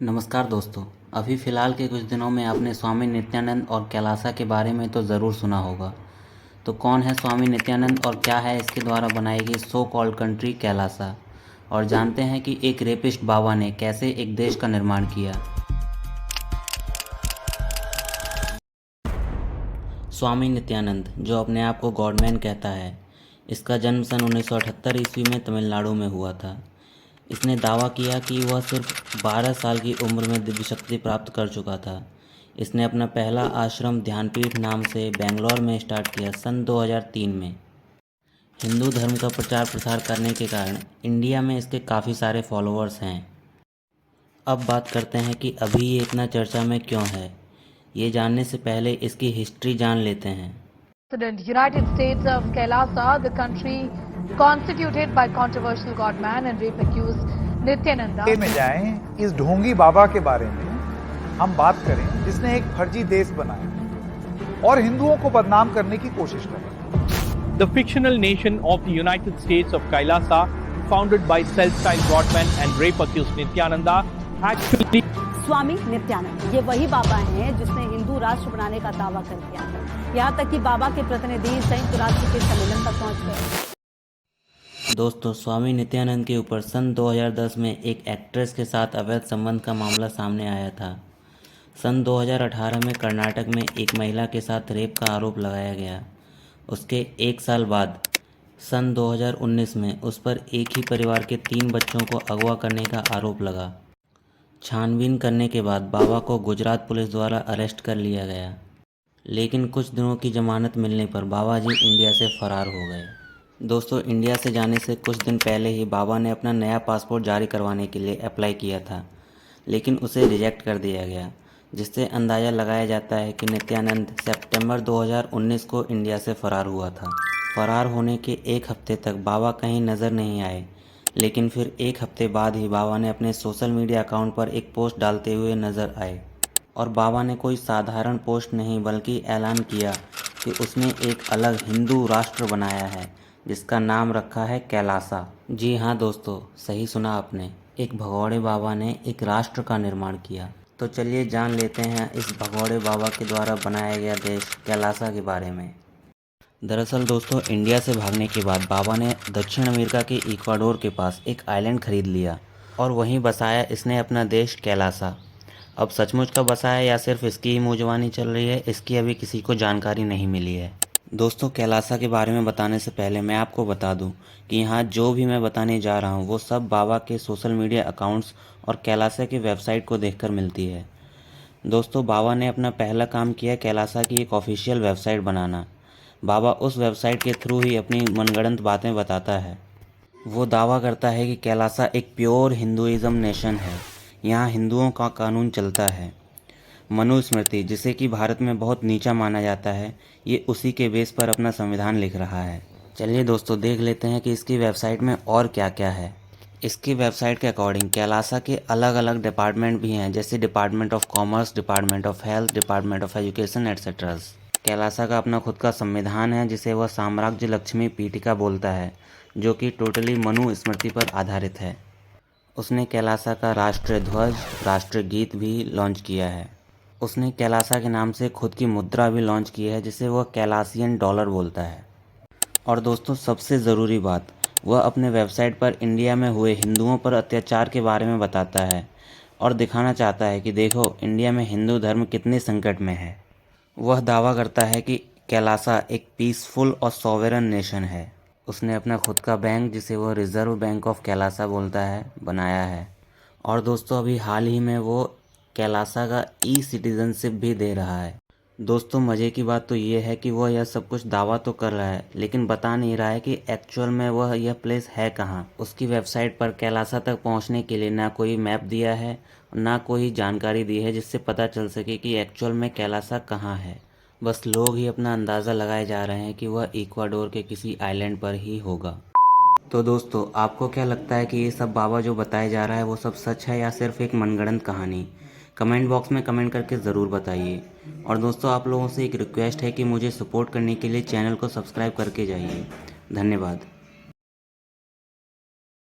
नमस्कार दोस्तों। अभी फ़िलहाल के कुछ दिनों में आपने स्वामी नित्यानंद और कैलासा के बारे में तो ज़रूर सुना होगा। तो कौन है स्वामी नित्यानंद और क्या है इसके द्वारा बनाई गई सो कॉल्ड कंट्री कैलासा, और जानते हैं कि एक रेपिस्ट बाबा ने कैसे एक देश का निर्माण किया। स्वामी नित्यानंद, जो अपने आप को गॉडमैन कहता है, इसका जन्म सन 1978 ईस्वी में तमिलनाडु में हुआ था। इसने दावा किया कि वह सिर्फ 12 साल की उम्र में दिव्य शक्ति प्राप्त कर चुका था। इसने अपना पहला आश्रम ध्यानपीठ नाम से बेंगलोर में स्टार्ट किया सन 2003 में। हिंदू धर्म का प्रचार प्रसार करने के कारण इंडिया में इसके काफ़ी सारे फॉलोअर्स हैं। अब बात करते हैं कि अभी ये इतना चर्चा में क्यों है। ये जानने से पहले इसकी हिस्ट्री जान लेते हैं। United States of Kailasa, the country constituted by controversial godman and rape accused Nityananda. में जाएं, इस ढोंगी बाबा के बारे में हम बात करें जिसने एक फर्जी देश बनाया और हिंदुओं को बदनाम करने की कोशिश कर रहा है। The fictional nation of the United States of Kailasa, founded by self-styled godman and rape accused Nityananda, actually स्वामी नित्यानंद ये वही बाबा हैं जिसने हिंदू राष्ट्र बनाने का दावा कर दिया है। यहाँ तक कि बाबा के प्रतिनिधि संयुक्त राष्ट्र के सम्मेलन तक पहुंच गए। दोस्तों, स्वामी नित्यानंद के ऊपर सन 2010 में एक एक्ट्रेस के साथ अवैध संबंध का मामला सामने आया था। सन 2018 में कर्नाटक में एक महिला के साथ रेप का आरोप लगाया गया। उसके एक साल बाद सन 2019 में उस पर एक ही परिवार के 3 बच्चों को अगवा करने का आरोप लगा। छानबीन करने के बाद बाबा को गुजरात पुलिस द्वारा अरेस्ट कर लिया गया, लेकिन कुछ दिनों की जमानत मिलने पर बाबा जी इंडिया से फरार हो गए। दोस्तों, इंडिया से जाने से कुछ दिन पहले ही बाबा ने अपना नया पासपोर्ट जारी करवाने के लिए अप्लाई किया था, लेकिन उसे रिजेक्ट कर दिया गया, जिससे अंदाज़ा लगाया जाता है कि नित्यानंद सितंबर 2019 को इंडिया से फरार हुआ था। फरार होने के एक हफ्ते तक बाबा कहीं नज़र नहीं आए, लेकिन फिर एक हफ्ते बाद ही बाबा ने अपने सोशल मीडिया अकाउंट पर एक पोस्ट डालते हुए नज़र आए। और बाबा ने कोई साधारण पोस्ट नहीं बल्कि ऐलान किया कि उसने एक अलग हिंदू राष्ट्र बनाया है, जिसका नाम रखा है कैलासा। जी हाँ दोस्तों, सही सुना आपने, एक भगौड़े बाबा ने एक राष्ट्र का निर्माण किया। तो चलिए जान लेते हैं इस भगौड़े बाबा के द्वारा बनाया गया देश कैलासा के बारे में। दरअसल दोस्तों, इंडिया से भागने के बाद बाबा ने दक्षिण अमेरिका के इक्वाडोर के पास एक आइलैंड खरीद लिया और वहीं बसाया इसने अपना देश कैलासा। अब सचमुच का बसाया या सिर्फ इसकी ही मुँहज़बानी चल रही है, इसकी अभी किसी को जानकारी नहीं मिली है। दोस्तों, कैलासा के बारे में बताने से पहले मैं आपको बता दूं कि यहाँ जो भी मैं बताने जा रहा हूँ वो सब बाबा के सोशल मीडिया अकाउंट्स और कैलासा की वेबसाइट को देखकर मिलती है। दोस्तों, बाबा ने अपना पहला काम किया कैलासा की एक ऑफिशियल वेबसाइट बनाना। बाबा उस वेबसाइट के थ्रू ही अपनी मनगढ़ंत बातें बताता है। वो दावा करता है कि कैलासा एक प्योर हिंदुइज़्म नेशन है। यहाँ हिंदुओं का कानून चलता है। मनुस्मृति, जिसे कि भारत में बहुत नीचा माना जाता है, ये उसी के बेस पर अपना संविधान लिख रहा है। चलिए दोस्तों, देख लेते हैं कि इसकी वेबसाइट में और क्या क्या है। इसकी वेबसाइट के अकॉर्डिंग कैलासा के अलग अलग डिपार्टमेंट भी हैं, जैसे department of commerce, department of health, department of education etcetera. Kailasa का अपना खुद का संविधान है, जिसे वह साम्राज्य लक्ष्मी पीठिका बोलता है, जो कि टोटली मनुस्मृति पर आधारित है। उसने कैलासा का राष्ट्रीय ध्वज, राष्ट्रीय गीत भी लॉन्च किया है। उसने कैलासा के नाम से खुद की मुद्रा भी लॉन्च की है, जिसे वह कैलासियन डॉलर बोलता है। और दोस्तों, सबसे ज़रूरी बात, वह अपने वेबसाइट पर इंडिया में हुए हिंदुओं पर अत्याचार के बारे में बताता है और दिखाना चाहता है कि देखो इंडिया में हिंदू धर्म कितने संकट में है। वह दावा करता है कि कैलासा एक पीसफुल और सॉवेरन नेशन है। उसने अपना खुद का बैंक, जिसे वो रिज़र्व बैंक ऑफ कैलासा बोलता है, बनाया है। और दोस्तों, अभी हाल ही में वो कैलासा का ई-सिटीज़नशिप भी दे रहा है। दोस्तों, मज़े की बात तो ये है कि वह यह सब कुछ दावा तो कर रहा है, लेकिन बता नहीं रहा है कि एक्चुअल में वह यह प्लेस है कहाँ। उसकी वेबसाइट पर कैलासा तक पहुँचने के लिए ना कोई मैप दिया है, ना कोई जानकारी दी है जिससे पता चल सके कि एक्चुअल में कैलासा कहाँ है। बस लोग ही अपना अंदाज़ा लगाए जा रहे हैं कि वह इक्वाडोर के किसी आइलैंड पर ही होगा। तो दोस्तों, आपको क्या लगता है कि ये सब बाबा जो बताया जा रहा है वो सब सच है या सिर्फ एक मनगढ़ंत कहानी? कमेंट बॉक्स में कमेंट करके ज़रूर बताइए। और दोस्तों, आप लोगों से एक रिक्वेस्ट है कि मुझे सपोर्ट करने के लिए चैनल को सब्सक्राइब करके जाइए। धन्यवाद।